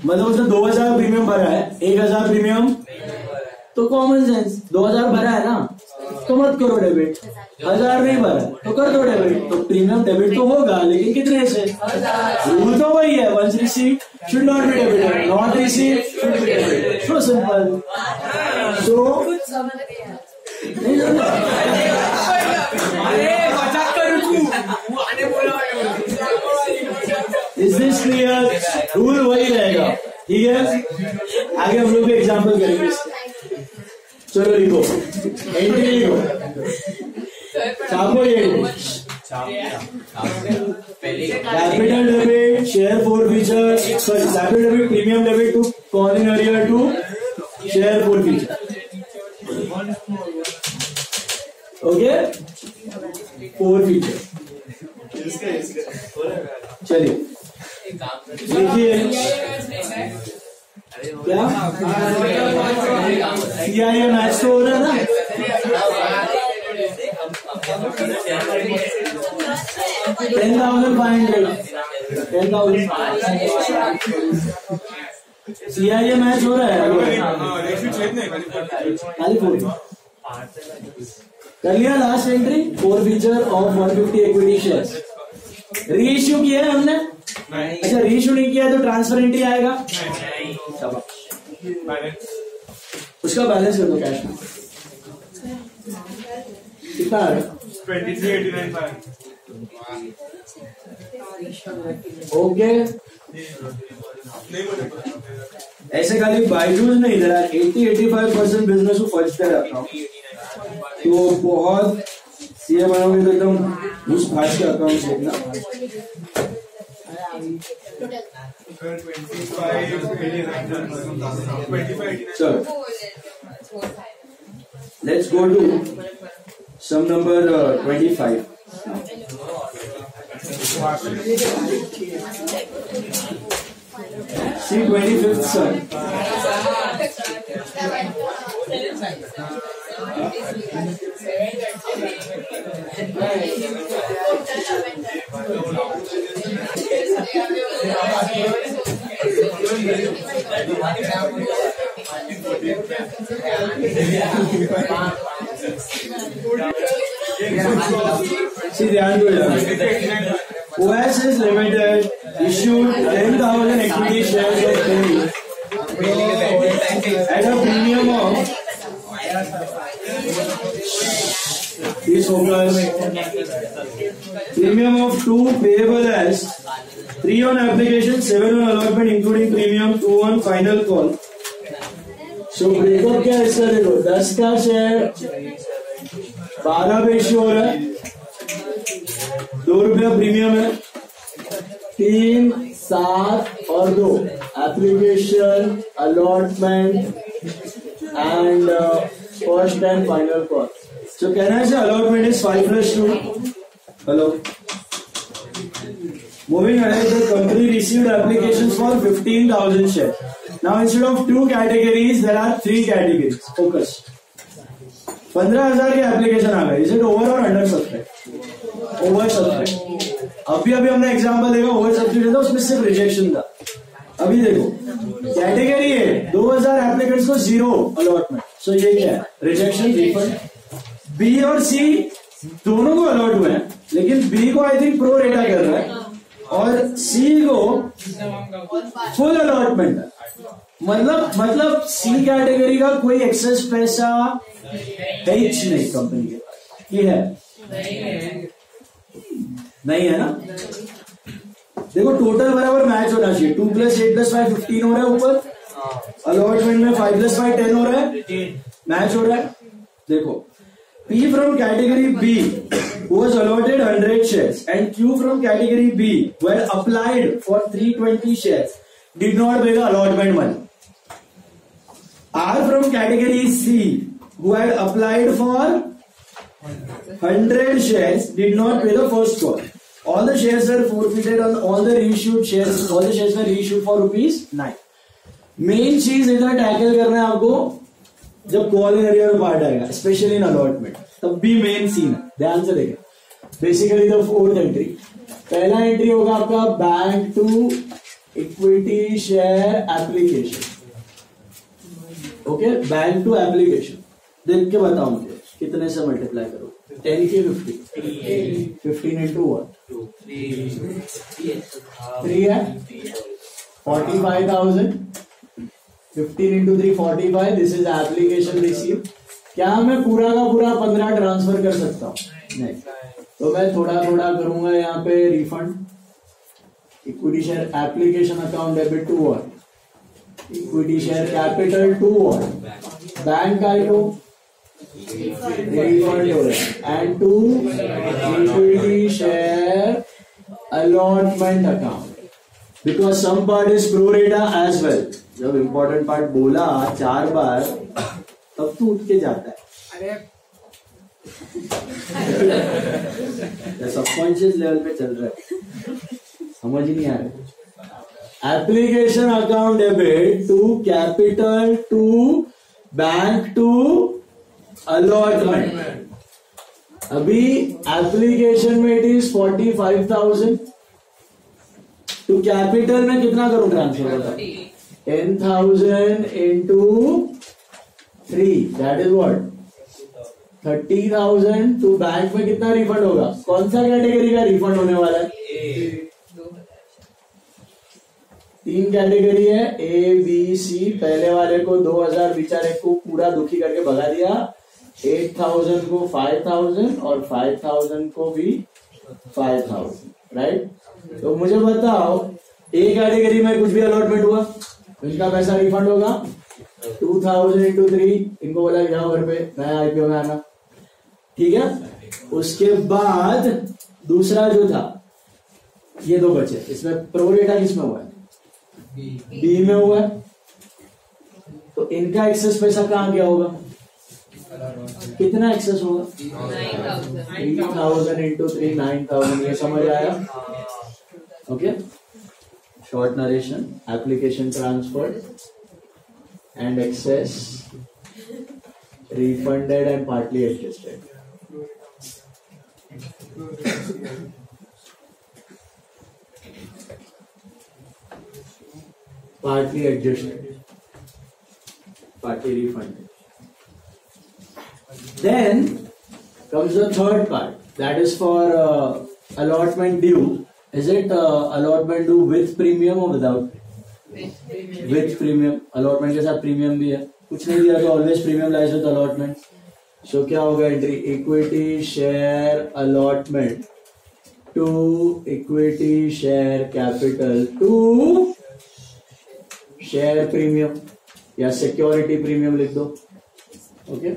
मतलब उसने 2000 प्रीमियम भरा है, 1000 प्रीमियम, तो कॉमन सेंस 2000 भरा है ना, तो मत करो डेबिट। 1000 नहीं भरा तो कर दो डेबिट, तो प्रीमियम डेबिट तो होगा लेकिन कितने से? रूल तो वही है, once received should not be debited, not received should be debited, so simple. So is this clear? Rule वही रहेगा, ठीक है। आगे हम लोग एग्जाम्पल करेंगे। चलो लिखो, एंट्री लिखो, छापो ये। Capital debit, share forfeiture, sorry capital debit, premium debit to call in arrear to share forfeiture. Okay, forfeiture. चलिए देखिए क्या सीआईए मैच तो हो रहा है ना। सीआईए मैच हो रहा है, कर लिया last entry, forfeiture of 150 equity shares. Reissue किया है हमने? अच्छा, रीइश्यू नहीं किया तो ट्रांसफर एंट्री आएगा। उसका बैलेंस कर दो कैश में, कितना आ रहा है? 2389। ओके, ऐसे खाली बायजूस नहीं दे रहा, 80-85% बिजनेस को फर्स्ट रहता हूँ, तो बहुत सीए बनाओगे तो एकदम घुस फास के अकाउंट देखना। चलो let's go to sum number 25। See 25th sum. See, ध्यान दो यार। Oasis Limited issued 10,000 equity shares of Penny at a premium of, please focus, premium of 2 payable as 3 on application, 7 on allotment including premium, 2 on final call. So breakup क्या है इसका? देखो 10 का share 12 पे issue हो रहा है, 2 रुपया प्रीमियम है, 3, 7 और 2 application, allotment and first and final call. So कहना है allotment is 5+2। Hello, moving ahead, the company received applications for 15,000 share. Now instead of 2 categories there are 3 categories. Focus, 15,000 के एप्लीकेशन आ गए। इज इट ओवर और under subscribe? Over subscribe. अभी हमने example देखा, over subscribe था, उसमें सिर्फ रिजेक्शन था। अभी देखो कैटेगरी है 2000 एप्लीकेंट्स को 0 अलॉटमेंट, सो ये क्या है? Rejection, refund. बी और सी दोनों को अलॉट हुए हैं, लेकिन बी को आई थिंक प्रो रेटा कर रहा है और सी को फुल अलॉटमेंट है। मतलब सी कैटेगरी का कोई एक्सेस पैसा है नहीं कंपनी के पास। ये है नहीं है ना? देखो टोटल बराबर मैच होना चाहिए। 2 + 8 + 5 15 हो रहा है ऊपर, अलॉटमेंट में 5 + 5 10 हो रहा है, मैच हो रहा है। देखो P from category B was allotted 100 shares and Q from category B who had applied for 320 shares did not pay the allotment money. R from category C who had applied for 100 shares did not pay the first call. All the shares were forfeited on all the reissued shares. All the shares were reissued for ₹9. Main चीज इधर tackle करना है आपको जब call in arrear part आएगा, specially in allotment, तब भी main scene है, ध्यान से देखिए। बेसिकली द 4th एंट्री, पहला एंट्री होगा आपका bank to equity share application. Okay, bank to application. देख के बताओ मुझे कितने से मल्टीप्लाई करो. 10 की 50. 15 इंटू व्हाट? 3 है. 45,000. 15 into 3 45. This is application receive. क्या मैं पूरा का पूरा 15 ट्रांसफर कर सकता हूँ? नहीं. तो मैं थोड़ा थोड़ा करूंगा यहाँ पे. Refund equity share application account debit to what? Equity share capital to what? Bank I को रिफंड हो रहा है. And to equity share allotment account because some part is pro rata as well. जब इंपॉर्टेंट पार्ट बोला 4 बार तब तू उठ के जाता है. सबकॉन्शियस लेवल पे चल रहा है, समझ ही नहीं आ रहा. Application account debit to capital to bank to allotment. अभी एप्लीकेशन में इट इज 45,000. टू कैपिटल में कितना करूं ट्रांसफर? बताओ. 10,000 into 3 that is what? 30,000. To bank में कितना रिफंड होगा? कौन सा कैटेगरी का रिफंड होने वाला है? 3 कैटेगरी है, ए बी सी. पहले वाले को 2,000 बेचारे को पूरा दुखी करके भगा दिया. 8,000 को 5,000 और 5,000 को भी 5,000. राइट. तो मुझे बताओ ए कैटेगरी में कुछ भी अलॉटमेंट हुआ, इनका पैसा रिफंड होगा. 2,000 इंटू 3. इनको बोला जाओ घर पे, नया आईपीओ में आना. ठीक है. उसके बाद दूसरा जो था, ये 2 बचे. इसमें प्रो रेटा किसमें हुआ है? बी में हुआ है. तो इनका एक्सेस पैसा कहां गया होगा? कितना एक्सेस होगा? 3,000 इंटू 3 9,000. ये समझ आया? Okay. Short narration. Application transfer and excess refunded and partly adjusted. Partly adjusted, partly refunded. Then comes the third part, that is for allotment due. Is it allotment due with premium or without? With premium. allotment के साथ premium भी है. कुछ नहीं दिया तो always premium lies with allotment. So क्या होगा entry? Equity share allotment to equity share capital to share premium या सिक्योरिटी प्रीमियम लिख दो. ओके.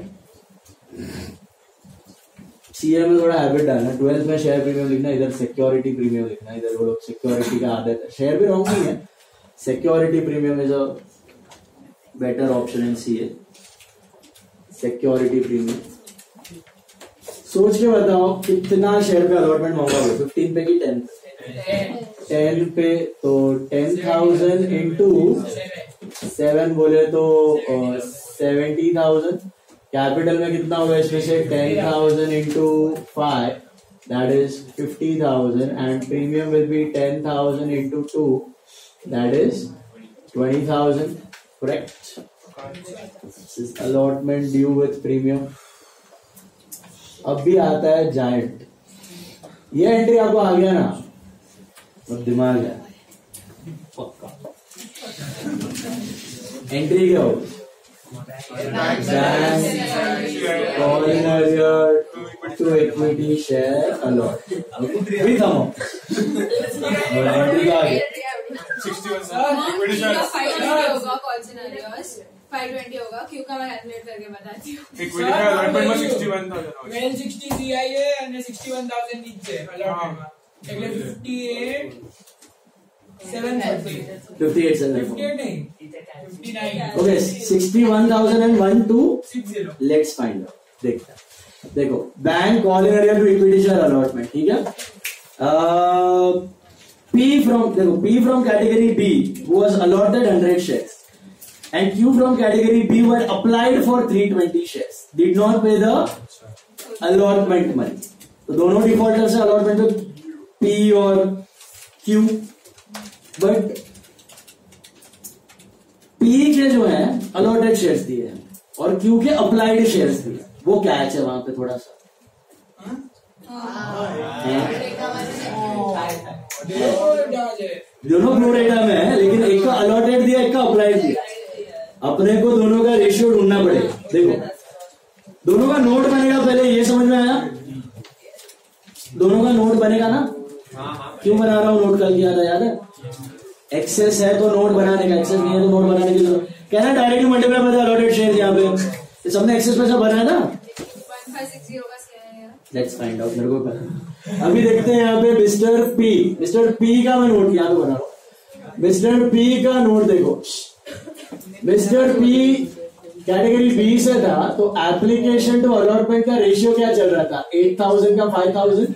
सीए में थोड़ा हैबिट डालना. 12th में शेयर प्रीमियम लिखना, इधर सिक्योरिटी प्रीमियम लिखना. इधर वो लोग सिक्योरिटी का आदत है. शेयर भी रॉन्ग नहीं है. Security premium is a better option in CA. Security premium. सोच के बताओ कितना शेयर पे अलॉटमेंट मांगोगे? 15 पे कि 10 पे? 10 पे. तो 10,000 इंटू 7 बोले तो 70,000. कैपिटल में कितना होगा इसमें से? 10,000 into 5 that is 50,000 and premium will be 10,000 into 2 that is 20,000. Correct. This is allotment due with premium. अब भी आता है जायंट. ये एंट्री आपको आ गया ना? अब दिमाग है पक्का. एंट्री क्या हो? calling earlier to equity share allotment. Okay. With amount. Entry का आ गया. 520 होगा. क्यों का मैं कैलकुलेट करके बताती हूँ. इक्विटी का अलॉटमेंट में 61,000 મેલ 60 CIA અને 61,000 ની છે અલોટમેન્ટમાં. એટલે 58,730. 58 નહીં 59. Okay, 61,001 to 60. let's find out. देखो bank calling earlier to equity share allotment. ठीक है. P from category B was allotted 100 shares and Q from category B were applied for 320 shares. Did not pay the allotment money. तो दोनों defaulter से allotment तो P और Q. But के जो है अलॉटेड शेयर्स दिए हैं और क्यू के अप्लाइड शेयर्स दिए। वो कैच है वहां पे थोड़ा सा दोनों प्रोरेटा में है, लेकिन एक का अलॉटेड दिया एक का अप्लाइड दिया। अपने को दोनों का रेशियो ढूंढना पड़ेगा। देखो दोनों का नोट बनेगा, पहले ये समझ में आया? दोनों का नोट बनेगा ना? क्यों बना रहा हूं नोट? कल किया था याद है? एक्सेस है तो नोट बनाने का, एक्सेस नहीं है तो नोट बनाने की जरूरत। कहना directly multiply by the allotted share. यहाँ पे सबने एक्सेस पैसा भरा है ना? 1560 का क्या है? Let's find out. मेरे को पता। अभी देखते हैं यहाँ पे मिस्टर पी का मैं नोट यहाँ पे बना रहा हूं। मिस्टर पी का नोट देखो। मिस्टर पी कैटेगरी बी से था, तो एप्लीकेशन टू अलॉटमेंट का रेशियो क्या चल रहा था? 8000 का 5000।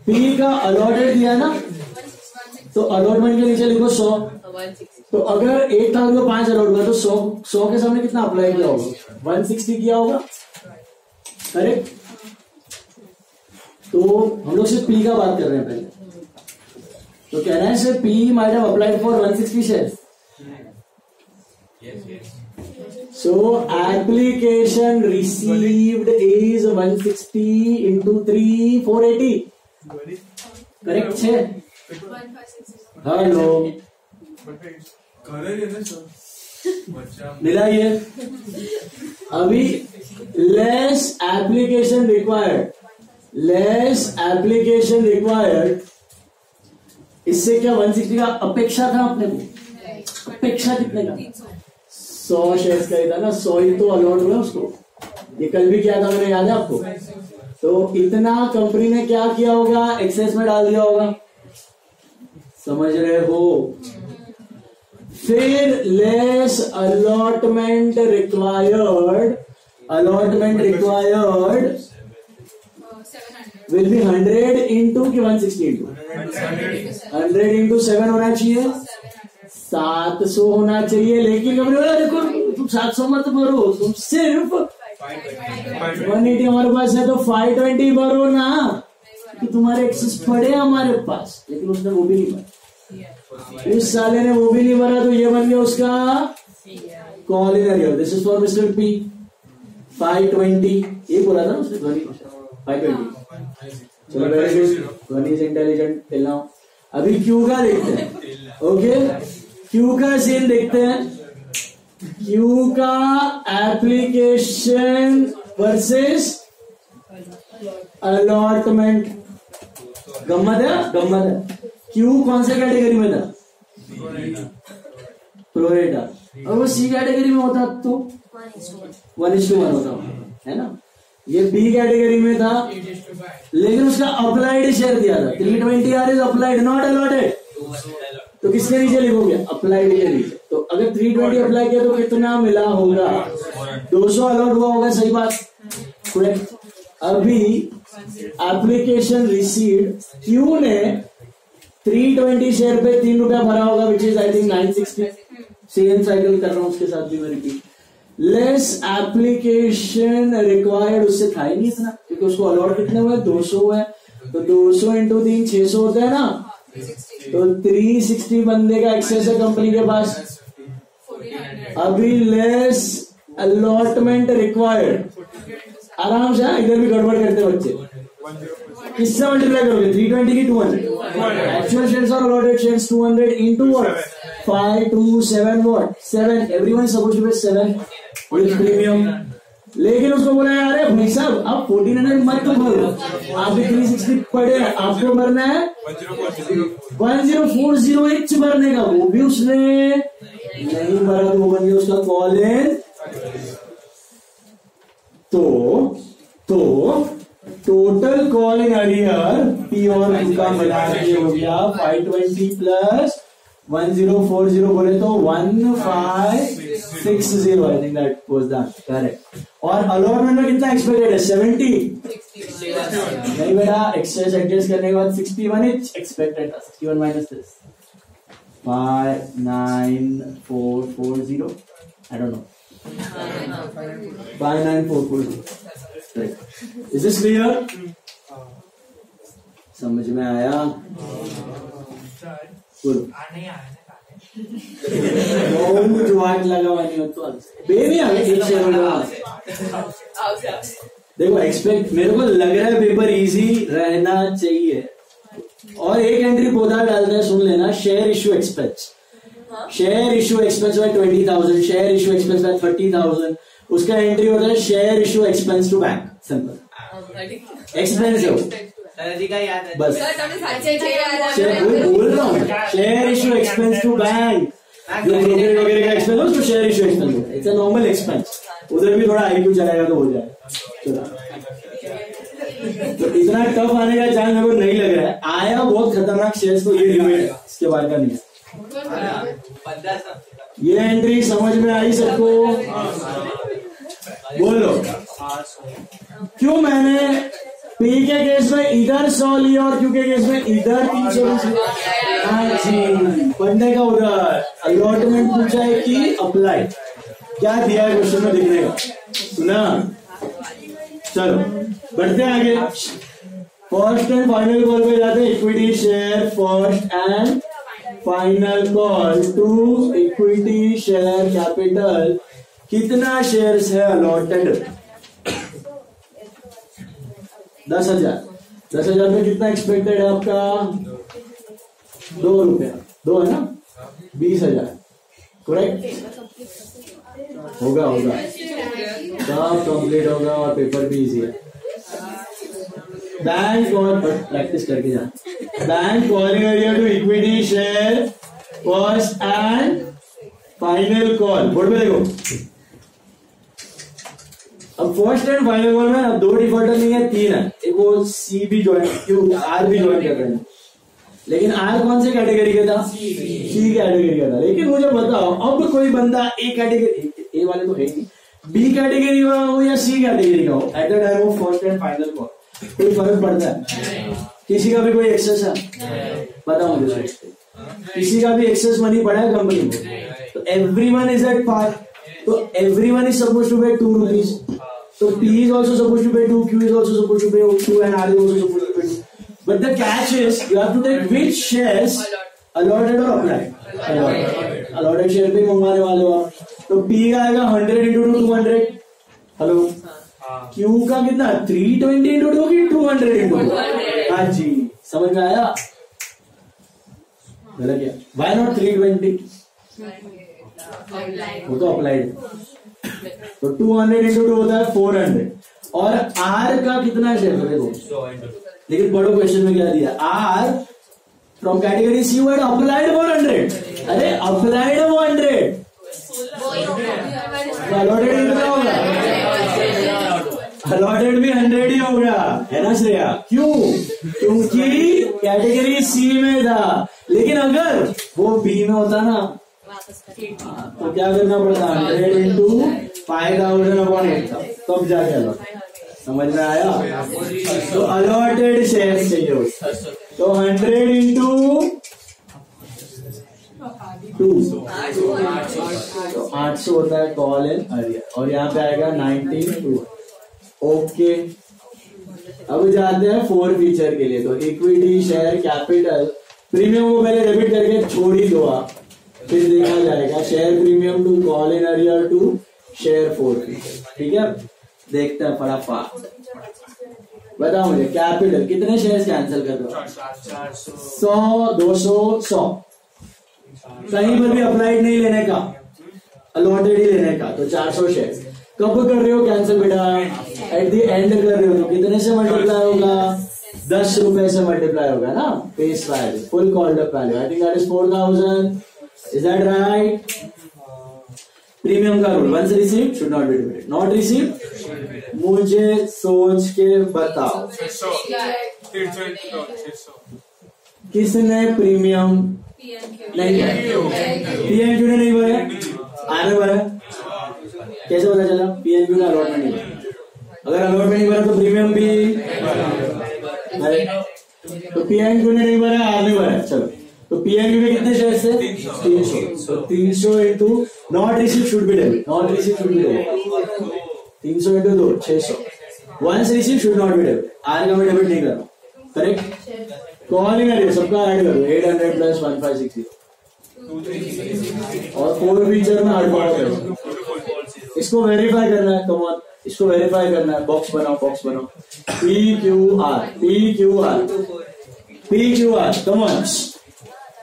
पी का अलॉटेड दिया ना, तो अलॉटमेंट के नीचे लिखो 100। तो अगर 8000 को 5 अलॉट हुआ तो 100 के सामने कितना अप्लाई किया होगा? 160 किया होगा, करेक्ट? तो हम लोग सिर्फ पी का बात कर रहे हैं पहले। तो कह रहे हैं सिर्फ P might have applied for 160 shares. So application received is 160 into 3 480. Correct है? 1560। हेलो मिला ये? अभी लेस एप्लीकेशन रिक्वायर्ड, इससे क्या 160 का अपेक्षा था अपने को? अपेक्षा कितने का? 100 शेयर्स का ही था ना, 100 ही तो अलॉट हुआ उसको। ये कल भी किया था मैंने, याद है आपको? तो इतना कंपनी ने क्या किया होगा? एक्सेस में डाल दिया होगा। समझ रहे हो? फिर less allotment required will be 100 into की 160 इंटू 100 इंटू 7 होना चाहिए, 700 होना चाहिए। लेकिन कंपनी बोला देखो तुम 700 मत भरो, तुम सिर्फ 180 हमारे पास है तो 520 भरो ना, कि तुम्हारे एक्सेस पड़े हमारे पास। लेकिन उसने वो भी नहीं भरा, इस साले ने वो भी नहीं भरा, तो ये बन गया उसका call in arrear. This is for mister P 520। ये बोला था उसने, ध्वनि 520। चलो वेरी गुड, ध्वनि इज इंटेलिजेंट। टिल नाउ अभी क्यू का देखते हैं। ओके, क्यू का सीन देखते हैं। क्यू का एप्लीकेशन वर्सेस अलॉटमेंट। गम्मत है। क्यू कौन से कैटेगरी में था? प्रोरेटा। और वो सी कैटेगरी में होता तो 1:1 होता है ना। ये बी कैटेगरी में था, लेकिन उसका अप्लाइड शेयर दिया था। 320 R is applied not allotted. तो किसके नीचे लिखोगे? अप्लाइड के नीचे। तो अगर 320 अप्लाई किया तो कितना मिला होगा? 200 अलॉट हुआ होगा। सही बात, करेक्ट। अभी एप्लीकेशन रिसीव्ड, क्यू ने 320 शेयर पे 3 रुपया भरा होगा, which is I think 960। Same cycle कर रहा हूं, उसके साथ भी मैं रिपीट। लेस एप्लीकेशन रिक्वायर्ड, उससे था ही नहीं इतना, क्योंकि उसको अलॉट कितने हुए? 200 हुए। तो 200 इंटू 3 600 होता है ना। तो 360 बंदे का एक्सेस है कंपनी के पास। अभी लेस अलॉटमेंट रिक्वायर्ड, आराम से इधर भी गड़बड़ करते बच्चे। किससे मल्टीप्लाई करोगे? 320 की 200। एक्चुअल शेयर्स और allotted shares 200 into what? 5 2 7 what? 7। Everyone is supposed to be 7 with premium. लेकिन उसको बोला यार भाई साहब आप 1400 मत तो भरो, आप भी 360 पड़े हैं, आपको भरना है 1040 भरने का। वो भी उसने नहीं भरा, तो वो बन गया उसका कॉल इन। तो total call in arrear P और क्यू का मिला के हो गया 520 प्लस 1040 बोले तो 1560। आई think that was done, correct. और अलॉटमेंट में कितना एक्सपेक्टेड है? 70। नहीं बेटा, एक्सेस एडजस्ट करने के बाद 61 इज एक्सपेक्टेड था। 61 minus this 59440। I don't know, 59440। Is this clear? समझ में आया? बोलो। बहुत वाट लगावानी हो तो बेबी आगे एक शेयर होगा। देखो एक्सपेक्ट मेरे को लग रहा है पेपर इजी रहना चाहिए। और एक एंट्री पौधा डालता है, सुन लेना, share issue expense, share issue expense by 20,000, share issue expense by 30,000। उसका एंट्री होता है share issue expense to bank, simple expense है वो, बस बोल रहा हूँ। Share issue expense to bank, जो ब्रोकरेज वगैरह का एक्सपेंस हो उसको शेयर इश्यू एक्सपेंस होता है। इट्स अ नॉर्मल एक्सपेंस, उधर भी थोड़ा आईक्यू चलाएगा तो हो जाएगा। तो इतना टफ आने का चांस मेरे को नहीं लग रहा है। आया बहुत खतरनाक शेयर्स, तो ये लिमिट है, इसके बाद का नहीं है। ये एंट्री समझ में आई सबको? बोलो क्यों मैंने पी के केस में इधर 100 लिया और क्यू के केस में इधर 320 लिया? हाँ जी, पढ़ने का उधर अलॉटमेंट पूछा है कि अप्लाई, क्या दिया है क्वेश्चन में दिखने का, सुना? चलो बढ़ते हैं आगे। फर्स्ट एंड फाइनल कॉल पे जाते हैं। Equity share first and final call to equity share capital. कितना शेयर्स है अलॉटेड? 10,000। 10,000 में कितना एक्सपेक्टेड है आपका? 2 रुपया, 2 है ना, 20,000, करेक्ट? होगा होगा, सब कंप्लीट होगा और पेपर भी इजी है। बैंक और प्रैक्टिस करके जा। Bank calling area to equity share first and final call. Board में देखो, अब फर्स्ट एंड फाइनल कॉल में अब 2 डिफॉल्टर नहीं है, 3 है। एक वो सी भी ज्वाइन, क्यों आर भी ज्वाइन कर रहे हैं, लेकिन आर कौन से कैटेगरी का था? सी कैटेगरी का था। लेकिन मुझे बताओ, अब कोई बंदा ए कैटेगरी, ए वाले तो है नहीं, बी कैटेगरी का हो या सी कैटेगरी का हो, at the time of first and final call कोई फर्क पड़ता है? किसी का भी कोई एक्सेस है? बताओ मुझे, किसी का भी एक्सेस मनी पड़ा है कंपनी में? तो एवरीवन इज एट पार, तो एवरीवन इज सपोज्ड टू पे 2 rupees. So P is also supposed to pay 2, Q is also supposed to pay 2, and R is also supposed to pay 2. But the catch is you have to take which shares allotted or applied. Allotted share पे मंगवाने वाले हो आप, तो P का आएगा 100 into 200। Hello, Q का कितना? 320 into 2 की 200 into 2? हाँ जी, समझ में आया? गलत क्या? Why not 320? वो तो अप्लाइड, तो 200 into 2 होता है 400। और आर का कितना शेयर है देखो, लेकिन बड़ो क्वेश्चन में क्या दिया? आर फ्रॉम कैटेगरी सी वर्ड अप्लाइड 400। अरे अप्लाइड 100, अलॉटेड कितना होगा? अलॉटेड भी 100 ही होगा, है ना श्रेया? क्यों? क्योंकि कैटेगरी सी में था। लेकिन अगर वो बी में होता ना, तो क्या करना पड़ता? 100 into 5,000 upon 8,000, तब जाके अलॉट। समझ में आया? तो अलॉटेड शेयर चाहिए उसका, तो 100 into 2, तो 800 होता है कॉल इन एरिया, और यहाँ पे आएगा 92। ओके, अब जाते हैं 4 फीचर के लिए। तो इक्विटी शेयर कैपिटल प्रीमियम को पहले डेबिट करके छोड़ ही दो आप, फिर देखा जाएगा share premium to call in area to share 4 feature. ठीक है, देखते हैं फटाफट। बताओ मुझे, कैपिटल कितने शेयर कैंसिल कर दो? 100, 200, 100। कहीं पर भी अप्लाइड नहीं लेने का, अलॉटेड ही लेने का, तो 400 शेयर। कब कर रहे हो कैंसिल बेटा? एट द एंड कर रहे हो, तो कितने से मल्टीप्लाई होगा? 10 रुपए से मल्टीप्लाई होगा ना, face value, full called up value. I think that is 4,000। Is that right? Premium का rule, once receive should not be divided, not receive मुझे सोच के बताओ, किसने प्रीमियम नहीं पीएनक्यू ने नहीं भरा? आर ने भरा। कैसे पता चला? पीएनक्यू ने अलॉटमेंट नहीं भरा। अगर अलॉटमेंट नहीं भरा तो प्रीमियम भी, तो पीएनक्यू ने नहीं भरा, आर ने भरा। चलो, तो पीएनक्यू में कितने शेयर थे? 300। तो 300 into not receive should be debit, not receive should be debit. 300 into 2 600। Once receive should not be debit, R का मैं डेबिट नहीं कर रहा हूँ, करेक्ट? कॉलिंग एरिया सबका ऐड करो, 800 प्लस 1560, और 4 फीचर में हड़बड़ करो। इसको वेरीफाई करना है, कम ऑन, इसको वेरीफाई करना है। बॉक्स बनाओ, बॉक्स बनाओ। PQR, PQR, PQR, come on.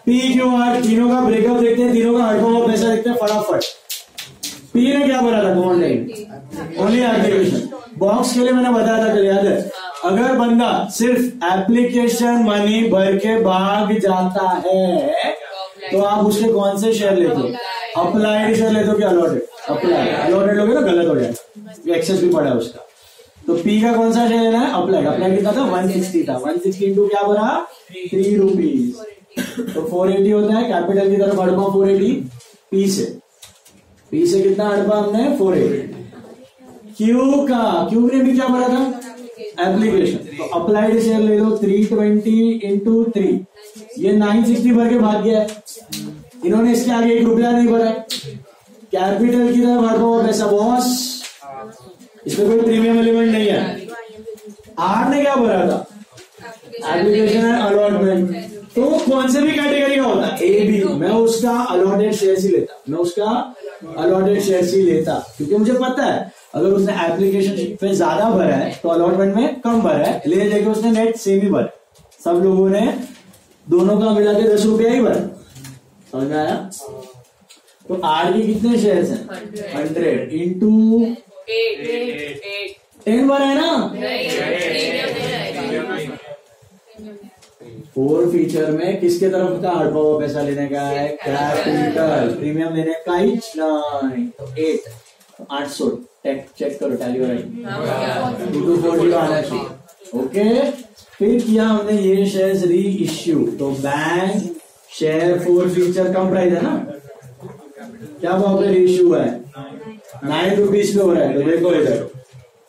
PQR तीनों का ब्रेकअप देखते हैं, तीनों का हड़बड़ और पैसा देखते हैं फटाफट। P ने क्या भरा था? कौन नहीं, ओनली एप्लीकेशन। बॉक्स के लिए मैंने बताया था, कल याद है? अगर बंदा सिर्फ एप्लीकेशन मनी भर के भाग जाता है तो आप उसके कौन से शेयर लेते हो? अप्लाइड शेयर लेते हो कि अलॉटेड? अप्लाइड। अलॉटेड लोगे ना गलत हो जाए, एक्सेस भी पड़ा है उसका। तो P का कौन सा शेयर लेना है? अप्लाइड। अप्लाइड कितना था? 160 था। 160 इंटू क्या भरा? 3 रुपीज। तो 480 होता है। कैपिटल की तरफ हड़पा 480 P से। P से कितना हड़पा हमने? 480। Q ने भी क्या भरा था? एप्लीकेशन। तो अप्लाइड शेयर ले लो 320 इंटू 3, ये 960 भर के भाग गया है। इन्होंने इसके आगे 1 रुपया नहीं भरा। कैपिटल की तरफ हड़पा हुआ पैसा बॉस, इसमें कोई प्रीमियम एलिमेंट नहीं है। R ने क्या भरा था? Application and allotment. तो कौन से भी कैटेगरी का होता है? A B, मैं उसका अलॉटेड शेयर ही लेता, क्योंकि मुझे पता है अगर उसने एप्लीकेशन पे ज्यादा भरा है तो अलॉटमेंट में कम भरा है, ले लेके उसने नेट सेम ही भरा। सब लोगों ने दोनों का मिला के 10 रुपया ही भरा। समझ में आया? तो R के कितने शेयर्स हैं? 100 इंटू 10 भरा है ना? 4 फीचर में किसके तरफ का हड़पा हुआ पैसा लेने का है? कैपिटल। प्रीमियम लेने का ही नहीं। तो 8, 800 चेक करो, टैली हो रही 2240 आना चाहिए। ओके, फिर किया हमने ये शेयर्स री इश्यू। तो बैंक शेयर 4 फीचर कम प्राइस है ना? क्या भाव पे री इश्यू है? 9 रुपीज पे हो रहा है। तो देखो इधर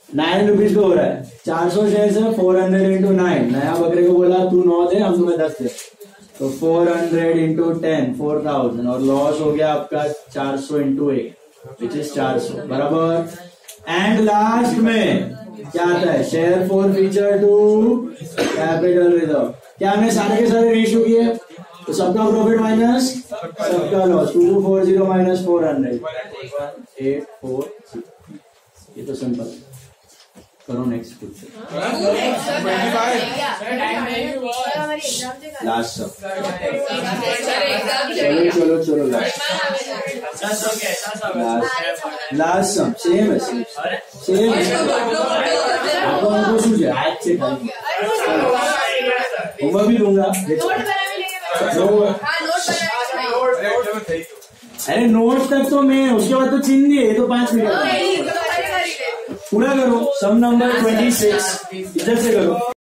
9 रुपीज पे हो रहा है। 400 शेयर है, 400 इंटू 9। नया बकरे को बोला तू 9 दे, हम तुम्हें 10 दे। तो 400 इंटू 10 4000, और लॉस हो गया आपका 400 इंटू 1 विच इज 400 बराबर। एंड लास्ट में क्या आता है? Share 4 feature to capital reserve. क्या हमने सारे के सारे रेशियो किए? तो सबका प्रॉफिट माइनस सबका लॉस। 2240 माइनस 400 840। ये तो सिंपल। करो नेक्स्ट क्वेश्चन। लास्ट सब। चलो लास्ट सम सेम है, सेम आपको हमको सूझे आज से खाली होमवर्क भी दूंगा। अरे नोट तक तो मैं, उसके बाद तो चिन्ह दिए, तो 5 मिनट पूरा करो। सम नंबर 26 इधर से करो।